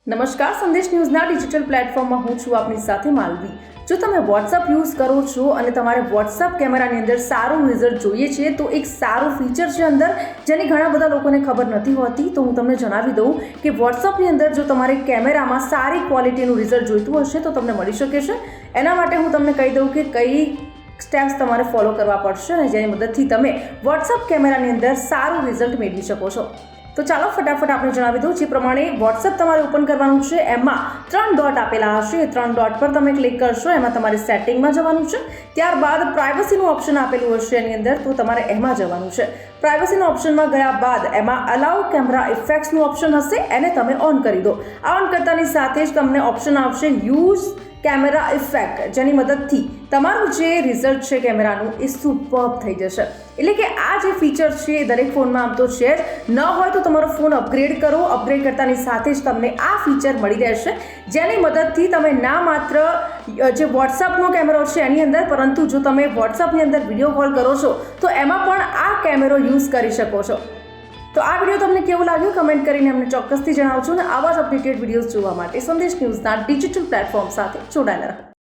નમસ્કાર, સંદેશ ન્યૂઝના ડિજિટલ પ્લેટફોર્મમાં હું છું આપની સાથે માલવી. જો તમે વોટ્સઅપ યુઝ કરો છો અને તમારે વોટ્સઅપ કેમેરાની અંદર સારું રિઝલ્ટ જોઈએ છે તો એક સારું ફીચર છે અંદર, જેની ઘણા બધા લોકોને ખબર નથી હોતી. તો હું તમને જણાવી દઉં કે વોટ્સઅપની અંદર જો તમારે કેમેરામાં સારી ક્વોલિટીનું રિઝલ્ટ જોઈતું હશે તો તમને મળી શકે છે. એના માટે હું તમને કહી દઉં કે કઈ સ્ટેપ્સ તમારે ફોલો કરવા પડશે અને જેની મદદથી તમે વોટ્સઅપ કેમેરાની અંદર સારું રિઝલ્ટ મેળવી શકો છો. તો ચાલો ફટાફટ આપણે જણાવી દઉં. જે પ્રમાણે વોટ્સઅપ તમારે ઓપન કરવાનું છે, એમાં 3 ડોટ આપેલા હશે. એ 3 ડોટ પર તમે ક્લિક કરશો, એમાં તમારે સેટિંગમાં જવાનું છે. ત્યારબાદ પ્રાઇવસીનું ઓપ્શન આપેલું હશે એની અંદર, તો તમારે એમાં જવાનું છે. પ્રાઇવસીના ઓપ્શનમાં ગયા બાદ એમાં અલાઉ કેમેરા ઇફેક્ટ્સનું ઓપ્શન હશે, એને તમે ઓન કરી દો. આ ઓન કરતાની સાથે જ તમને ઓપ્શન આવશે યુઝ કેમેરા ઇફેક્ટ, જેની મદદથી તમારું જે રિઝલ્ટ છે કેમેરાનું એ સુપર્બ થઈ જશે. એટલે કે આ જે ફીચર છે એ દરેક ફોનમાં આમ તો છે જ. ન હોય તો તમારો ફોન અપગ્રેડ કરો. અપગ્રેડ કરતાની સાથે જ તમને આ ફીચર મળી રહેશે, જેની મદદથી તમે ના માત્ર જે વોટ્સઅપનો કેમેરો છે એની અંદર, પરંતુ જો તમે વોટ્સઅપની અંદર વિડીયો કોલ કરો છો તો એમાં પણ આ કેમેરો યુઝ કરી શકો છો. તો આ વિડીયો તમને કેવું લાગ્યું કમેન્ટ કરીને અમને ચોક્કસથી જણાવજો. અને આવા જ અપડેટેડ વિડીયોઝ જોવા માટે સંદેશ ન્યૂઝના ડિજિટલ પ્લેટફોર્મ સાથે જોડાયેલા રહો.